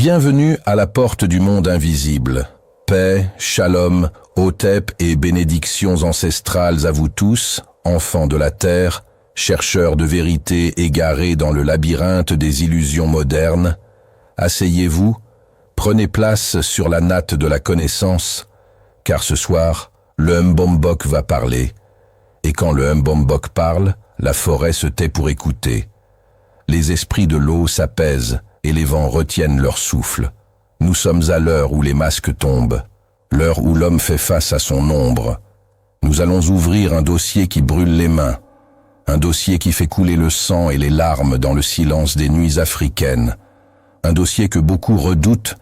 Bienvenue à la porte du monde invisible. Paix, shalom, hotep et bénédictions ancestrales à vous tous, enfants de la terre, chercheurs de vérité égarés dans le labyrinthe des illusions modernes. Asseyez-vous, prenez place sur la natte de la connaissance, car ce soir, le Mbombok va parler. Et quand le Mbombok parle, la forêt se tait pour écouter. Les esprits de l'eau s'apaisent et les vents retiennent leur souffle. Nous sommes à l'heure où les masques tombent, l'heure où l'homme fait face à son ombre. Nous allons ouvrir un dossier qui brûle les mains, un dossier qui fait couler le sang et les larmes dans le silence des nuits africaines, un dossier que beaucoup redoutent,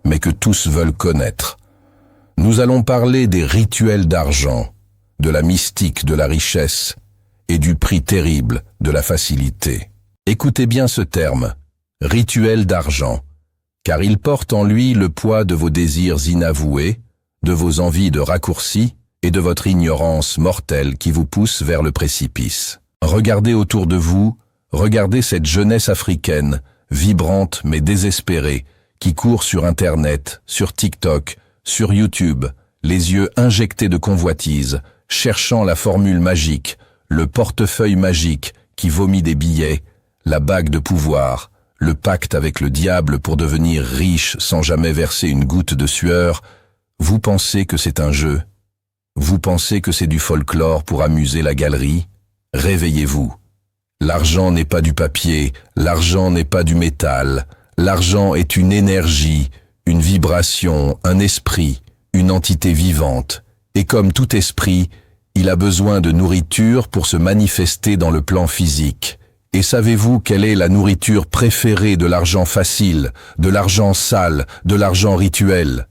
mais que tous veulent connaître. Nous allons parler des rituels d'argent, de la mystique de la richesse et du prix terrible de la facilité. Écoutez bien ce terme, rituel d'argent, car il porte en lui le poids de vos désirs inavoués, de vos envies de raccourcis et de votre ignorance mortelle qui vous pousse vers le précipice. Regardez autour de vous, regardez cette jeunesse africaine, vibrante mais désespérée, qui court sur Internet, sur TikTok, sur YouTube, les yeux injectés de convoitise, cherchant la formule magique, le portefeuille magique qui vomit des billets, la bague de pouvoir, le pacte avec le diable pour devenir riche sans jamais verser une goutte de sueur. Vous pensez que c'est un jeu? Vous pensez que c'est du folklore pour amuser la galerie? Réveillez-vous. L'argent n'est pas du papier, l'argent n'est pas du métal. L'argent est une énergie, une vibration, un esprit, une entité vivante. Et comme tout esprit, il a besoin de nourriture pour se manifester dans le plan physique. Et savez-vous quelle est la nourriture préférée de l'argent facile, de l'argent sale, de l'argent rituel?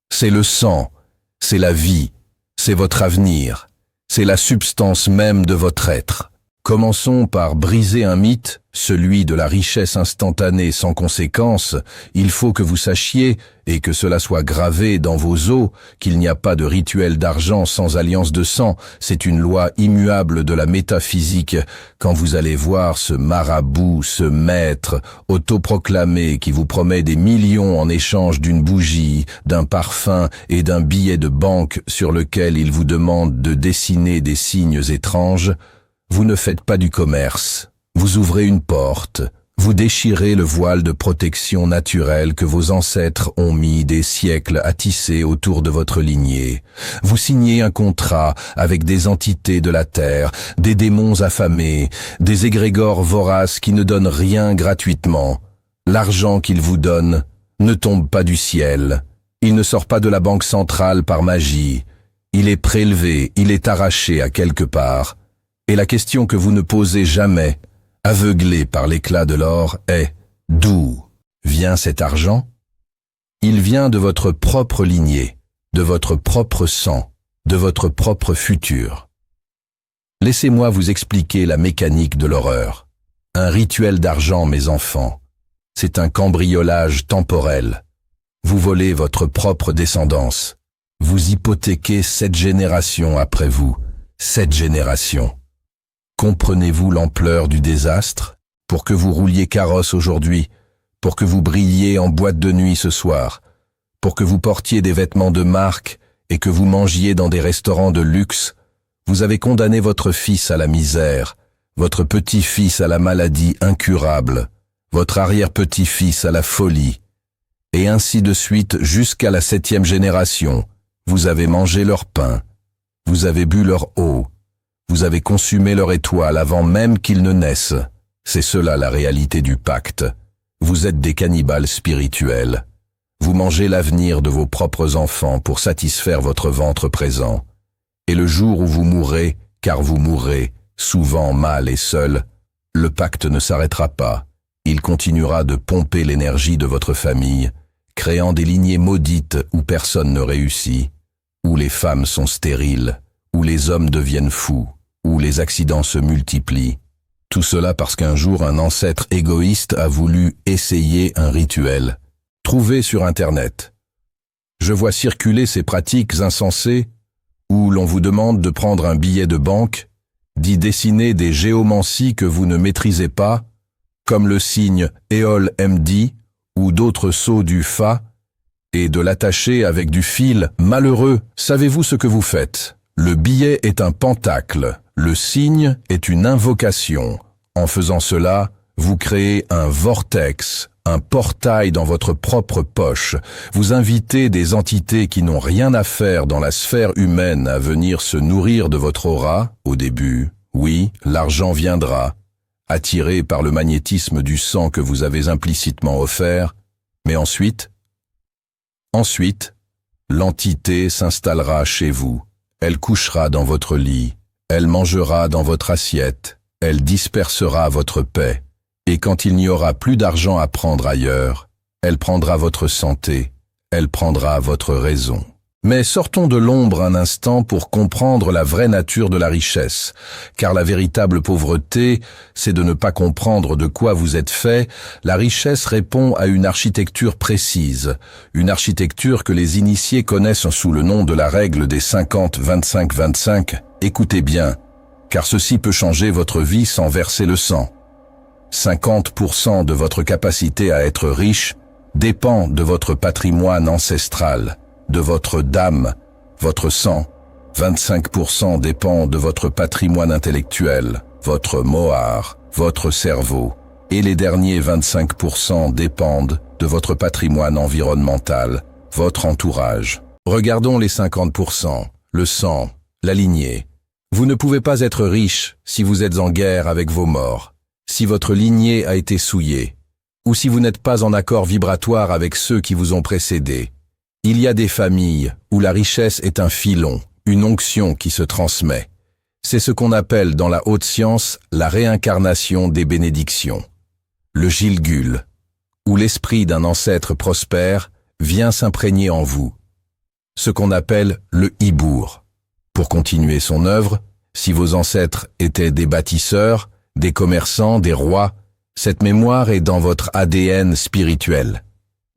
C'est le sang, c'est la vie, c'est votre avenir, c'est la substance même de votre être. Commençons par briser un mythe, celui de la richesse instantanée sans conséquence. Il faut que vous sachiez, et que cela soit gravé dans vos os, qu'il n'y a pas de rituel d'argent sans alliance de sang. C'est une loi immuable de la métaphysique. Quand vous allez voir ce marabout, ce maître, autoproclamé qui vous promet des millions en échange d'une bougie, d'un parfum et d'un billet de banque sur lequel il vous demande de dessiner des signes étranges, vous ne faites pas du commerce, vous ouvrez une porte, vous déchirez le voile de protection naturelle que vos ancêtres ont mis des siècles à tisser autour de votre lignée. Vous signez un contrat avec des entités de la terre, des démons affamés, des égrégores voraces qui ne donnent rien gratuitement. L'argent qu'ils vous donnent ne tombe pas du ciel, il ne sort pas de la banque centrale par magie, il est prélevé, il est arraché à quelque part. Et la question que vous ne posez jamais, aveuglé par l'éclat de l'or, est « D'où vient cet argent ?» Il vient de votre propre lignée, de votre propre sang, de votre propre futur. Laissez-moi vous expliquer la mécanique de l'horreur. Un rituel d'argent, mes enfants, c'est un cambriolage temporel. Vous volez votre propre descendance. Vous hypothéquez 7 générations après vous, 7 générations. Comprenez-vous l'ampleur du désastre? Pour que vous rouliez carrosse aujourd'hui, pour que vous brilliez en boîte de nuit ce soir, pour que vous portiez des vêtements de marque et que vous mangiez dans des restaurants de luxe, vous avez condamné votre fils à la misère, votre petit-fils à la maladie incurable, votre arrière-petit-fils à la folie, et ainsi de suite jusqu'à la 7e génération. Vous avez mangé leur pain, vous avez bu leur eau, vous avez consumé leur étoile avant même qu'ils ne naissent. C'est cela la réalité du pacte. Vous êtes des cannibales spirituels. Vous mangez l'avenir de vos propres enfants pour satisfaire votre ventre présent. Et le jour où vous mourrez, car vous mourrez, souvent mal et seul, le pacte ne s'arrêtera pas. Il continuera de pomper l'énergie de votre famille, créant des lignées maudites où personne ne réussit, où les femmes sont stériles, où les hommes deviennent fous, où les accidents se multiplient. Tout cela parce qu'un jour un ancêtre égoïste a voulu essayer un rituel. Trouvez sur Internet. Je vois circuler ces pratiques insensées où l'on vous demande de prendre un billet de banque, d'y dessiner des géomancies que vous ne maîtrisez pas, comme le signe Éole MD ou d'autres sceaux du fa, et de l'attacher avec du fil. Malheureux, savez-vous ce que vous faites? Le billet est un pentacle, le signe est une invocation. En faisant cela, vous créez un vortex, un portail dans votre propre poche. Vous invitez des entités qui n'ont rien à faire dans la sphère humaine à venir se nourrir de votre aura. Au début, oui, l'argent viendra, attiré par le magnétisme du sang que vous avez implicitement offert, mais ensuite, l'entité s'installera chez vous. Elle couchera dans votre lit, elle mangera dans votre assiette, elle dispersera votre paix. Et quand il n'y aura plus d'argent à prendre ailleurs, elle prendra votre santé, elle prendra votre raison. Mais sortons de l'ombre un instant pour comprendre la vraie nature de la richesse, car la véritable pauvreté, c'est de ne pas comprendre de quoi vous êtes fait. La richesse répond à une architecture précise, une architecture que les initiés connaissent sous le nom de la règle des 50-25-25. Écoutez bien, car ceci peut changer votre vie sans verser le sang. 50% de votre capacité à être riche dépend de votre patrimoine ancestral, de votre dame, votre sang. 25% dépend de votre patrimoine intellectuel, votre mohar, votre cerveau. Et les derniers 25% dépendent de votre patrimoine environnemental, votre entourage. Regardons les 50%, le sang, la lignée. Vous ne pouvez pas être riche si vous êtes en guerre avec vos morts, si votre lignée a été souillée, ou si vous n'êtes pas en accord vibratoire avec ceux qui vous ont précédé. Il y a des familles où la richesse est un filon, une onction qui se transmet. C'est ce qu'on appelle dans la haute science la réincarnation des bénédictions. Le Gilgul, où l'esprit d'un ancêtre prospère vient s'imprégner en vous. Ce qu'on appelle le Hibour. Pour continuer son œuvre, si vos ancêtres étaient des bâtisseurs, des commerçants, des rois, cette mémoire est dans votre ADN spirituel.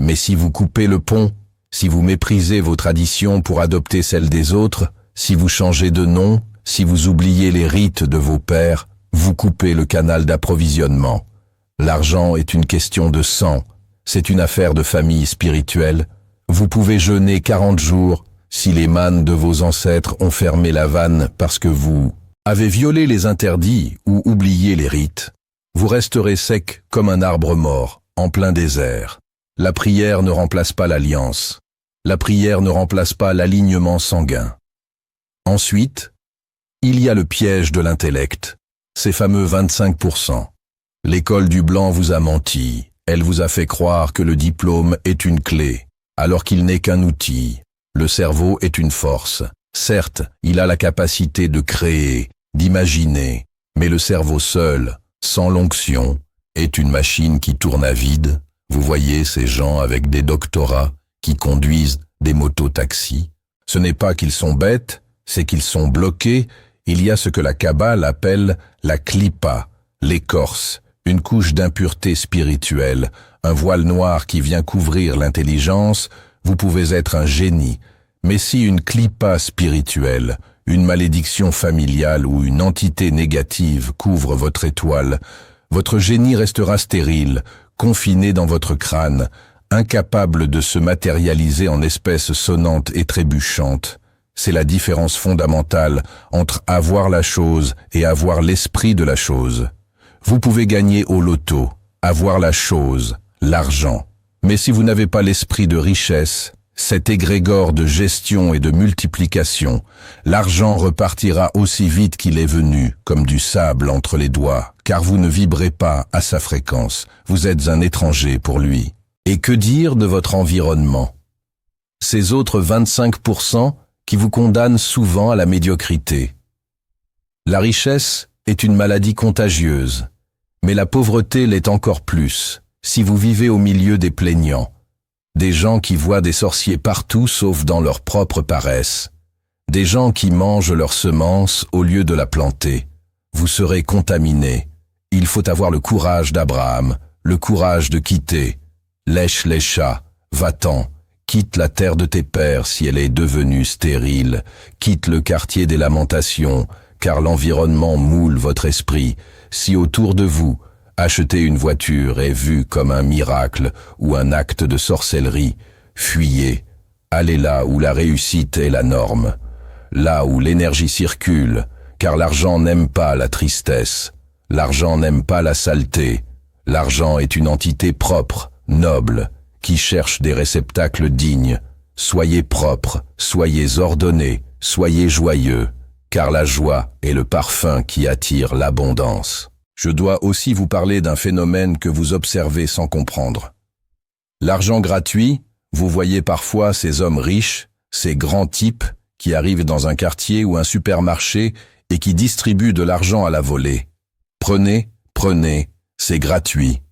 Mais si vous coupez le pont, si vous méprisez vos traditions pour adopter celles des autres, si vous changez de nom, si vous oubliez les rites de vos pères, vous coupez le canal d'approvisionnement. L'argent est une question de sang, c'est une affaire de famille spirituelle. Vous pouvez jeûner 40 jours si les mânes de vos ancêtres ont fermé la vanne parce que vous avez violé les interdits ou oublié les rites. Vous resterez sec comme un arbre mort, en plein désert. La prière ne remplace pas l'alliance. La prière ne remplace pas l'alignement sanguin. Ensuite, il y a le piège de l'intellect, ces fameux 25%. L'école du blanc vous a menti. Elle vous a fait croire que le diplôme est une clé, alors qu'il n'est qu'un outil. Le cerveau est une force. Certes, il a la capacité de créer, d'imaginer, mais le cerveau seul, sans l'onction, est une machine qui tourne à vide. Vous voyez ces gens avec des doctorats qui conduisent des motos-taxis. Ce n'est pas qu'ils sont bêtes, c'est qu'ils sont bloqués. Il y a ce que la Kabbale appelle la klippa, l'écorce, une couche d'impureté spirituelle, un voile noir qui vient couvrir l'intelligence. Vous pouvez être un génie, mais si une klippa spirituelle, une malédiction familiale ou une entité négative couvre votre étoile, votre génie restera stérile, confiné dans votre crâne, incapable de se matérialiser en espèces sonnantes et trébuchantes. C'est la différence fondamentale entre avoir la chose et avoir l'esprit de la chose. Vous pouvez gagner au loto, avoir la chose, l'argent. Mais si vous n'avez pas l'esprit de richesse, cet égrégore de gestion et de multiplication, l'argent repartira aussi vite qu'il est venu, comme du sable entre les doigts, car vous ne vibrez pas à sa fréquence, vous êtes un étranger pour lui. Et que dire de votre environnement? Ces autres 25% qui vous condamnent souvent à la médiocrité. La richesse est une maladie contagieuse, mais la pauvreté l'est encore plus, si vous vivez au milieu des plaignants. Des gens qui voient des sorciers partout sauf dans leur propre paresse. Des gens qui mangent leur semence au lieu de la planter. Vous serez contaminé. Il faut avoir le courage d'Abraham, le courage de quitter. Lèche les chats, va-t'en, quitte la terre de tes pères si elle est devenue stérile, quitte le quartier des lamentations, car l'environnement moule votre esprit. Si autour de vous, Acheter une voiture est vu comme un miracle ou un acte de sorcellerie. Fuyez. Allez là où la réussite est la norme. Là où l'énergie circule, car l'argent n'aime pas la tristesse. L'argent n'aime pas la saleté. L'argent est une entité propre, noble, qui cherche des réceptacles dignes. Soyez propres, soyez ordonnés, soyez joyeux, car la joie est le parfum qui attire l'abondance. Je dois aussi vous parler d'un phénomène que vous observez sans comprendre. L'argent gratuit, vous voyez parfois ces hommes riches, ces grands types qui arrivent dans un quartier ou un supermarché et qui distribuent de l'argent à la volée. Prenez, prenez, c'est gratuit.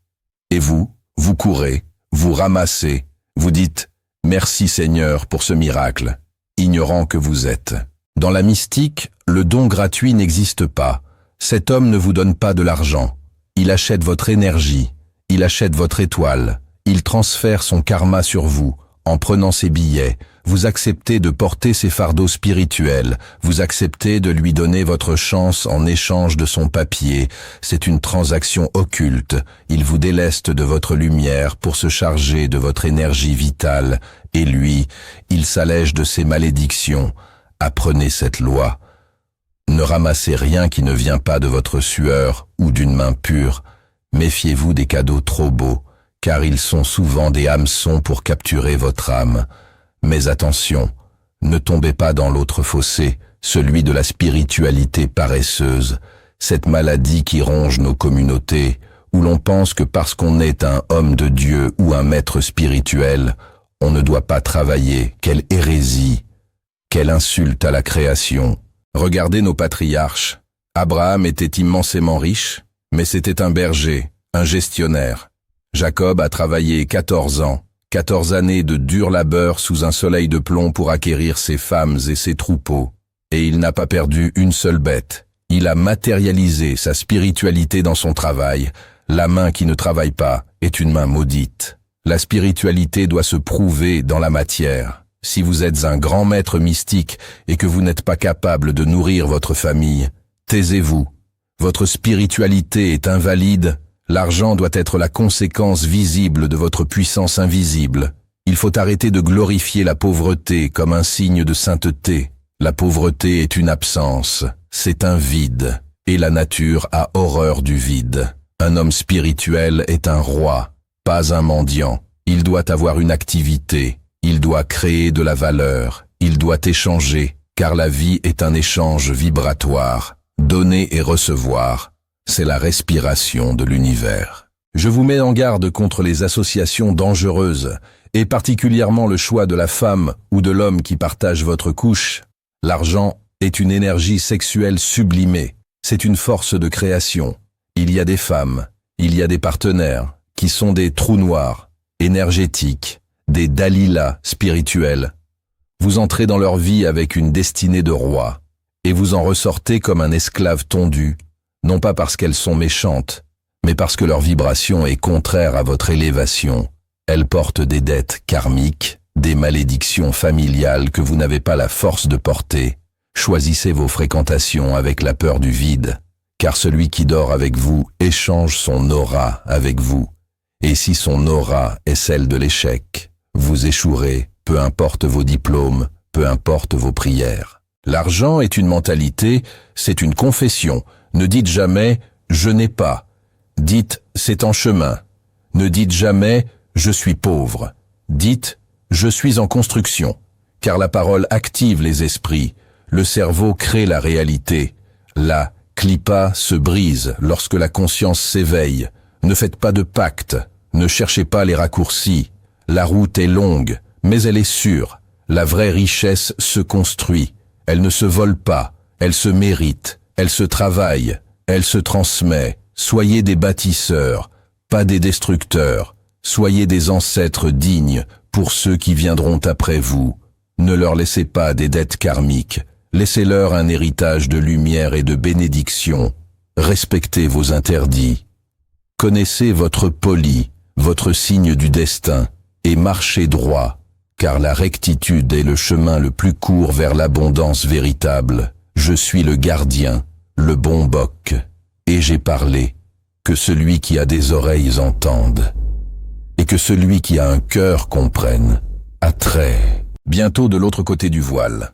Et vous courez, vous ramassez, vous dites « Merci Seigneur pour ce miracle », ignorant que vous êtes. Dans la mystique, le don gratuit n'existe pas. Cet homme ne vous donne pas de l'argent. Il achète votre énergie, il achète votre étoile, il transfère son karma sur vous. En prenant ses billets, vous acceptez de porter ses fardeaux spirituels, vous acceptez de lui donner votre chance en échange de son papier. C'est une transaction occulte. Il vous déleste de votre lumière pour se charger de votre énergie vitale. Et lui, il s'allège de ses malédictions. Apprenez cette loi. Ne ramassez rien qui ne vient pas de votre sueur ou d'une main pure. Méfiez-vous des cadeaux trop beaux, car ils sont souvent des hameçons pour capturer votre âme. Mais attention, ne tombez pas dans l'autre fossé, celui de la spiritualité paresseuse, cette maladie qui ronge nos communautés, où l'on pense que parce qu'on est un homme de Dieu ou un maître spirituel, on ne doit pas travailler. Quelle hérésie, quelle insulte à la création. Regardez nos patriarches. Abraham était immensément riche, mais c'était un berger, un gestionnaire. Jacob a travaillé 14 ans, 14 années de dur labeur sous un soleil de plomb pour acquérir ses femmes et ses troupeaux. Et il n'a pas perdu une seule bête. Il a matérialisé sa spiritualité dans son travail. La main qui ne travaille pas est une main maudite. La spiritualité doit se prouver dans la matière. Si vous êtes un grand maître mystique et que vous n'êtes pas capable de nourrir votre famille, taisez-vous. Votre spiritualité est invalide. L'argent doit être la conséquence visible de votre puissance invisible. Il faut arrêter de glorifier la pauvreté comme un signe de sainteté. La pauvreté est une absence, c'est un vide, et la nature a horreur du vide. Un homme spirituel est un roi, pas un mendiant. Il doit avoir une activité, il doit créer de la valeur, il doit échanger, car la vie est un échange vibratoire. Donner et recevoir, c'est la respiration de l'univers. Je vous mets en garde contre les associations dangereuses, et particulièrement le choix de la femme ou de l'homme qui partage votre couche. L'argent est une énergie sexuelle sublimée, c'est une force de création. Il y a des femmes, il y a des partenaires, qui sont des trous noirs, énergétiques, des Dalila spirituels. Vous entrez dans leur vie avec une destinée de roi, et vous en ressortez comme un esclave tondu, non pas parce qu'elles sont méchantes, mais parce que leur vibration est contraire à votre élévation. Elles portent des dettes karmiques, des malédictions familiales que vous n'avez pas la force de porter. Choisissez vos fréquentations avec la peur du vide, car celui qui dort avec vous échange son aura avec vous. Et si son aura est celle de l'échec, vous échouerez, peu importe vos diplômes, peu importe vos prières. L'argent est une mentalité, c'est une confession. Ne dites jamais « je n'ai pas ». Dites « c'est en chemin ». Ne dites jamais « je suis pauvre ». Dites « je suis en construction ». Car la parole active les esprits. Le cerveau crée la réalité. La clipa se brise lorsque la conscience s'éveille. Ne faites pas de pacte. Ne cherchez pas les raccourcis. La route est longue, mais elle est sûre. La vraie richesse se construit. Elle ne se vole pas. Elle se mérite. Elle se travaille, elle se transmet. Soyez des bâtisseurs, pas des destructeurs. Soyez des ancêtres dignes pour ceux qui viendront après vous. Ne leur laissez pas des dettes karmiques. Laissez-leur un héritage de lumière et de bénédiction. Respectez vos interdits. Connaissez votre poli, votre signe du destin, et marchez droit, car la rectitude est le chemin le plus court vers l'abondance véritable. Je suis le gardien, le bon boc, et j'ai parlé. que celui qui a des oreilles entende, et que celui qui a un cœur comprenne. Attrait. Bientôt de l'autre côté du voile.